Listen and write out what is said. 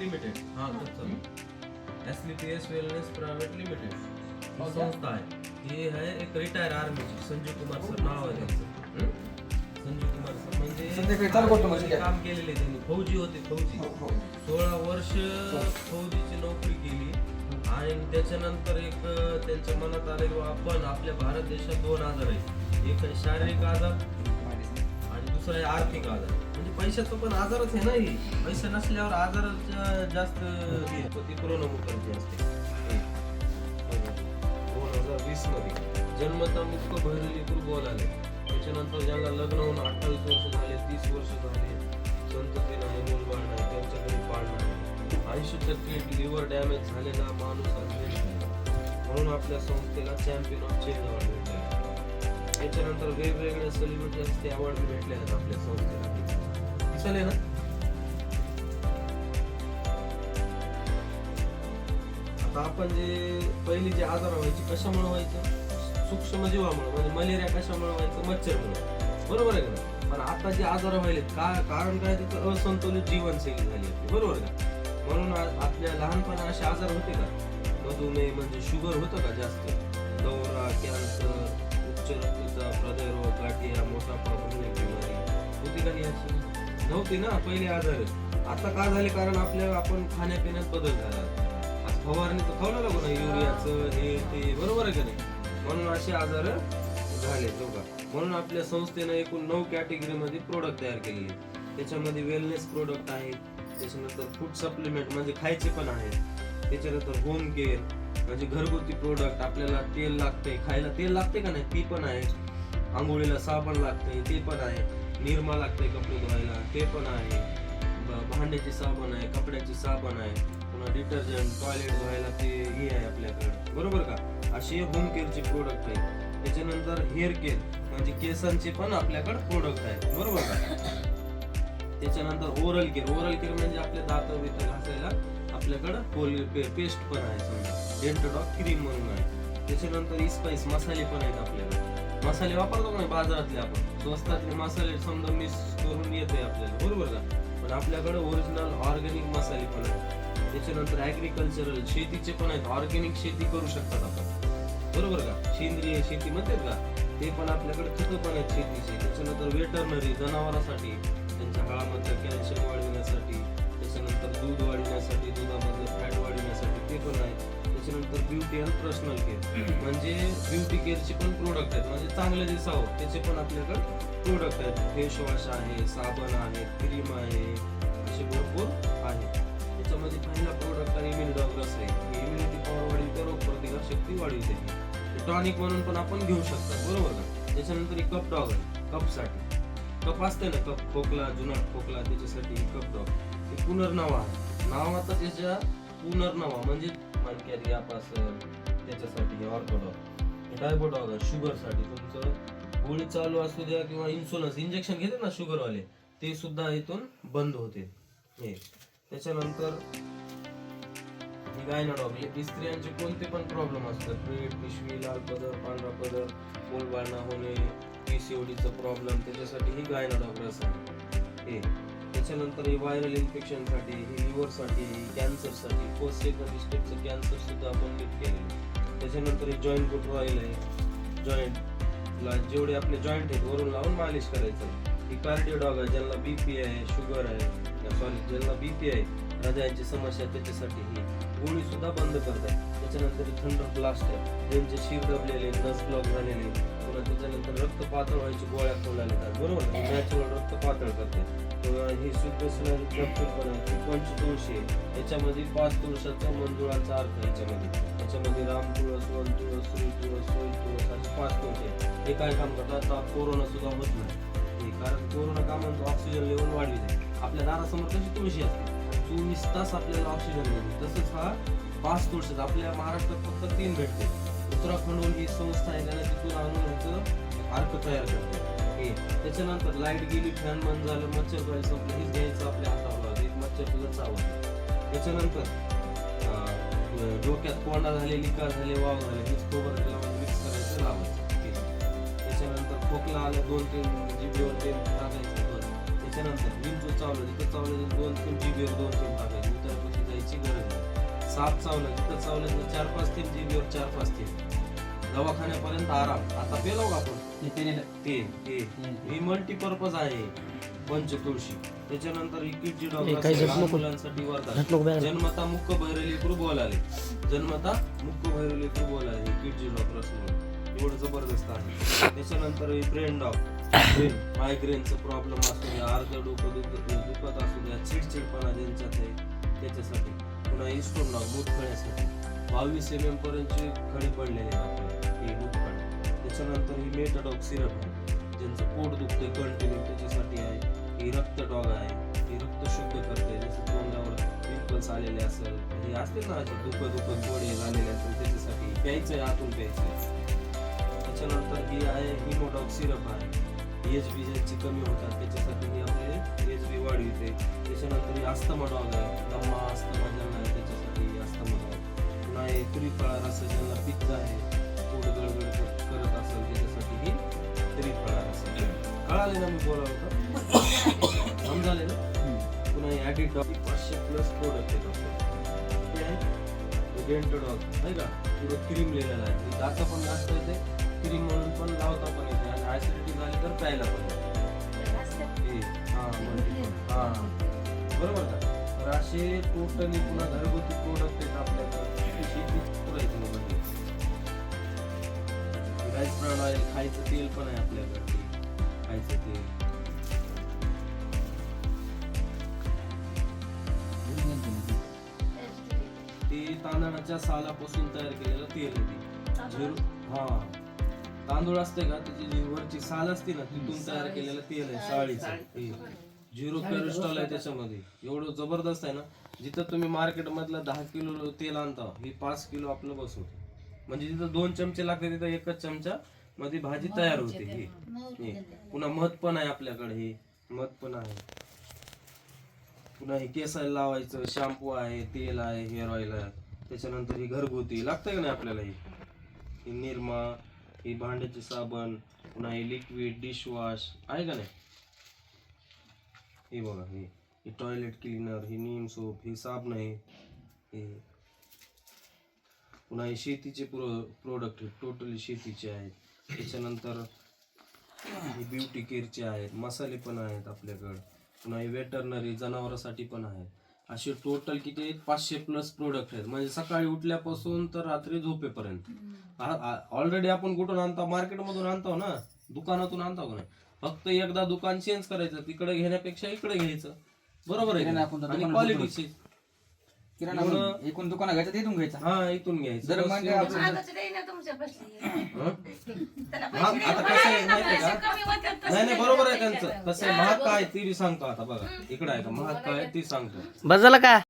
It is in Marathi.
लिमिटेड. हा SLPS वेलनेस प्रायव्हेट लिमिटेड ही संस्था आहे. ही आहे एक रिटायर आर्मीची. संजय कुमार सर नाव आहे त्यांचं. संजय कुमार सर म्हणजे काम केलेले त्यांनी. फौजी होते. 16 वर्ष फौजीची नोकरी केली आणि त्याच्यानंतर एक त्यांच्या मनात आले की आपण आपल्या भारत देशात 2 आजार आहेत. एक आहे शारीरिक आजार आणि दुसरा आहे आर्थिक आजार. म्हणजे पैशाचं पण आजारच आहे ना. ही पैसे नसल्यावर आजाराच्या जास्त ती कोरोना मुक्ती असते. 2020 मध्ये जन्मता मुक्त भरलेली कुरबोल आले. त्याच्यानंतर ज्यांना लग्न होऊन 28 वर्ष झाले, 30 वर्ष झाले, संतती नाही, मूलबाळ नाही, त्यांच्याकडे बाळ नाही, 80% लिव्हर डॅमेज झालेला माणूस म्हणून आपल्या संस्थेला चॅम्पियन ऑफ चेंज अवॉर्ड भेटले. त्याच्यानंतर वेगवेगळ्या सेलिब्रिटीज अवॉर्ड भेटले आहेत आपल्या संस्थेला. चालेल ना. आता आपण जे पहिली जे आजार व्हायचे कशामुळे व्हायचं? सूक्ष्म जीवामुळे. म्हणजे मलेरिया कशामुळे व्हायचं? मच्छरमुळे. बरोबर आहे का? पण आता जे आजार व्हायले कारण काय? तिथं असंतुलित जीवनशैली झाली होती. बरोबर का? म्हणून आपल्या लहानपणा असे आजार होते का? मधुमेह म्हणजे शुगर होतं का जास्त? दौरा, कॅन्सर, उच्च रक्तदाब, हृदयरोग, गाठिया, मोठापा, बिमारी होती का? अशी नव्हती ना पहिले आजार. आता का झाले? कारण आपण खाण्यापिण्यात बदल झाला. आज फवारणी तर खाऊ लागलो ना, युरियाचं हे ते. बरोबर आहे का नाही? म्हणून असे आजार झाले दोघा. म्हणून आपल्या संस्थेनं एकूण 9 कॅटेगरीमध्ये प्रोडक्ट तयार केलेले. त्याच्यामध्ये वेलनेस प्रोडक्ट आहेत, त्याच्यानंतर फूड सप्लिमेंट म्हणजे खायचे पण आहेत, त्याच्यानंतर होम केअर म्हणजे घरगुती प्रोडक्ट. आपल्याला तेल लागतंय, खायला तेल लागते का नाही ती पण आहे, आंघोळीला साबण लागतंय ते पण आहे, निरमा लागतंय कपडे धुवायला ते पण आहे, भांड्याची साबण आहे, कपड्याची साबण आहे, पुन्हा डिटर्जंट, टॉयलेट धुवायला ते हे आहे आपल्याकडे. बरोबर का? असे होम केअरचे प्रोडक्ट आहेत. त्याच्यानंतर हेअर केअर म्हणजे केसांचे पण आपल्याकडे प्रोडक्ट आहेत. बरोबर का? त्याच्यानंतर ओरल केअर म्हणजे आपल्या दात बित घासायला आपल्याकडे पेस्ट पण आहे, समजा डेंटोडॉक क्रीम म्हणून आहे. त्याच्यानंतर स्पाइस मसाले पण आहेत आपल्याकडे. मसाले वापरतो का नाही बाजारातले आपण? स्वस्तातले मसाले समजा मिक्स करून येते आपल्याला. बरोबर का? पण आपल्याकडे ओरिजिनल ऑर्गॅनिक मसाले पण आहेत. त्याच्यानंतर ऍग्रिकल्चरल शेतीचे पण आहेत. ऑर्गॅनिक शेती करू शकतात आपण. बरोबर का? सेंद्रिय शेती म्हणतात का? ते पण आपल्याकडे खतं पण आहेत शेतीचे. त्याच्यानंतर वेटरनरी जनावरांसाठी त्यांच्या हाडामध्ये कॅल्शियम वाढविण्यासाठी, त्याच्यानंतर दूध वाढविण्यासाठी, दुधामधलं फॅट वाढविण्यासाठी ते पण आहे. त्याच्यानंतर ब्युटी अँड पर्सनल केअर म्हणजे ब्युटी केअरचे पण प्रोडक्ट आहेत. म्हणजे चांगलं दिसावं त्याचे पण आपल्याकडे प्रोडक्ट आहेत. फेस वॉश आहे, साबण आहे, क्रीम आहे, असे भरपूर आहे. त्याच्यामध्ये पहिला प्रोडक्ट आहे इम्युनिडॉग्रस आहे. इम्युनिटी पॉवर वाढवते, रोग प्रतिकार शक्ती वाढवते. टॉनिक म्हणून पण आपण घेऊ शकतात. बरोबर का? त्याच्यानंतर कप डॉग आहे. कपसाठी कप असते ना, कप खोकला, जुनाट खोकला, त्याच्यासाठी कप डॉग. हे पुनर्नवा आहे. नावाचा त्याच्या पुनर्नवा म्हणजे मानक्यात गॅप असेल त्याच्यासाठी ऑर्थोडॉग. डायबोडॉग आहे शुगरसाठी. तुमचं गोळी चालू असू द्या किंवा इन्सुलिन इंजेक्शन घेते ना शुगरवाले, ते सुद्धा इथून बंद होते. हे त्याच्यानंतर गायनाडॉग हे स्त्रियांचे कोणते पण प्रॉब्लेम असतात, पेट, पिशवी, लाल पदर, पांढरा पदर, मूलबाळ न होणे, PCODचा प्रॉब्लेम, त्याच्यासाठी ही गायनाडॉग रस आहे. हे त्याच्यानंतर ही व्हायरल इन्फेक्शनसाठी, ही लिव्हरसाठी, कॅन्सरसाठी, फर्स्ट सेकंड स्टेपचं कॅन्सर सुद्धा आपण नीट केलेलं. त्याच्यानंतर ही जॉईंट गुड ऑइल आहे. जॉईंटला जेवढे आपले जॉईंट आहेत वरून लावून मालिश करायचं. ही कार्डिओडॉग आहे. ज्यांना BP आहे, शुगर आहे, ज्यांना BP आहे, हृदयाची समस्या, त्याच्यासाठी ही गोळी सुद्धा बंद करताय. त्याच्यानंतर थंडर ब्लास्ट आहे. ज्यांचे शिर दबलेले, नस ब्लॉक झालेले, पुन्हा त्याच्यानंतर रक्त पातळ व्हायची गोळ्या ठेवलेल्या आहेत. बरोबर, नॅचरल रक्त पातळ करते. ही सुप्रसनारी कॅप्सूल पण आहे. 25 आहे. याच्यामध्ये 5 तुळसाचा मंजुळाचा अर्थ याच्यामध्ये राम तुळस, वन तुळस, श्री तुळस, सोई तुळस असे 5 तुळस आहे. हे काय काम करतात? कोरोना सुद्धा होत नाही. कारण कोरोना का म्हणतो? ऑक्सिजन लेवल वाढली जाईल. आपल्या दारासमोर कशी तुळशी असते, 24 तास आपल्याला ऑक्सिजन मिळते. तसंच हा 5 तुळशी आपल्या महाराष्ट्रात फक्त 3 भेटते. उत्तराखंडहून ही संस्था आहे त्याला तिथून आणून याचं अर्क तयार करते. हे त्याच्यानंतर लाईट गेली, फॅन बंद झालं, मच्छर पाहिजे संपलं, हेच घ्यायचं आपल्या हातावर, एक मच्छर तुझं चावलं. त्याच्यानंतर डोक्यात कोंडा झाले, लिका झाले, वाव झाले, हीच खोबरं लावून मिक्स करायचं, लावायचं. त्याच्यानंतर खोकला आलं, 2-3 जीबीवर तेल टाकायचं. त्याच्यानंतर विंचू चावलं, तिथं चावलं 2-3 जीबीवर 2-3 टाकायचं. साप चावलं तिथं चावलं तर 4-5 थेंब जीबीवर 4-5 थेंब दवाखान्यापर्यंत आराम. आता पेलो का आपण ही मल्टीपर्पज आहे पंचतुळशी. त्याच्यानंतर ही किडची डॉक्टर मुलांसाठी वरदान. जन्मता मुक्क भैरवलेकरू बोलाले, जन्मता मुक्क भैरवलेकरू बोलाले किडची डॉक्टर एवढं जबरदस्त आहे. त्याच्यानंतर ही ब्रेन डॉग, मायग्रेनचं प्रॉब्लेम असू द्या, अर्ध डोकं दुखत असू द्या, चिडचिडपणा ज्यांच्यात आहे त्याच्यासाठी. पुन्हा इस्टोन डॉग मूत खळ्यासाठी 22 mm पर्यंतचे खळी पडलेले आपल्याला हे मूत खळे. त्याच्यानंतर ही मेटाडॉग सिरप आहे ज्यांचं पोट दुखते कंटिन्यू त्याच्यासाठी आहे. ही रक्त डॉग आहे, ही रक्त शुद्ध करते. जसं तोंडावर पिंपल्स आलेले असेल, हे असते ना दुखत गोडे झालेले असेल त्याच्यासाठी प्यायचंय, आतून प्यायचंय. त्याच्यानंतर ही आहे हिमोडॉग सिरप आहे, एचबी ज्यांची कमी होतात त्याच्यासाठी ही आपले एचबी वाढविते. त्याच्यानंतर ही अस्थमा डॉग आहे, दमा अस्थमा ज्यांना आहे त्याच्यासाठी अस्थमा डॉग. पुन्हा हे त्रिफळा रस ज्यांना पित्त आहे, पोट गडगड करत असेल त्याच्यासाठी ही त्रिफळा रस. कळाले ना मी बोला होतं, समजाले ना. पुन्हा हे ॲडिट डॉग 500+ प्रोडक्ट आहेत. डेंट डॉग नाही का, पुढं क्रीम लिहिलेला आहे, दाता पण जास्त येते, क्रीम म्हणून पण लावता पण येते, आणि ऍसिडिटी झाली तर प्यायला पण येते. बरोबर का. तर असे टोटली पुन्हा घरगुती प्रोडक्ट आहेत आपल्याकडे. राईस ब्रँड ऑइल, खायचं तेल पण आहे आपल्याकडे, खायचं तेल. ते तांदळाच्या सालापासून तयार केलेलं तेल आहे. तांदूळ असते का त्याची जी वरची साल असते ना तिथून तयार केलेलं तेल आहे साळीचं. 0 कोलेस्ट्रॉल आहे त्याच्यामध्ये. एवढं जबरदस्त आहे ना, जिथं तुम्ही मार्केट मधलं 10 किलो तेल आणता हे 5 किलो आपलं बसवतो. म्हणजे जिथं 2 चमचे लागते तिथं 1 चमचा मध्ये भाजी तयार होते. हे पुन्हा मध पण आहे आपल्याकडे, हे मध पण आहे. पुन्हा हे केसाला लावायचं शॅम्पू आहे, तेल आहे, हेअर ऑइल आहे. त्याच्यानंतर ही घरगुती लागतंय का नाही आपल्याला, ही निरमा, ही भांड्याचे साबण, पुन्हा हे लिक्विड डिशवॉश आहे का नाही. हे बघा, हे टॉयलेट क्लीनर, ही नीम सोप, ही साबण आहे. हे पुन्हा हे शेतीचे प्रोडक्ट टोटली शेतीचे आहेत. त्याच्यानंतर हे ब्युटी केअरचे आहेत, मसाले पण आहेत आपल्याकडे. पुन्हा हे वेटरनरी जनावरांसाठी पण आहेत. असे टोटल किती आहेत, 500+ प्रोडक्ट आहेत. म्हणजे सकाळी उठल्यापासून तर रात्री झोपेपर्यंत. ऑलरेडी आपण कुठून आणतो, मार्केटमधून आणतो ना, दुकानातून आणतो का नाही. फक्त एकदा दुकान चेंज करायचं, तिकडे घेण्यापेक्षा इकडे घ्यायचं. बरोबर आहे, आणि क्वालिटीची एकूण दुकान घ्यायचं, तिथून घ्यायचं. हा, इथून घ्यायचं. जर आता कसं आहे माहितीये का, नाही बरोबर आहे त्यांचं. कसं आहे, महाग काय ते बी सांगतो. आता बघा इकडे आहे का, महाग काय ते सांगतो. बस झालं का.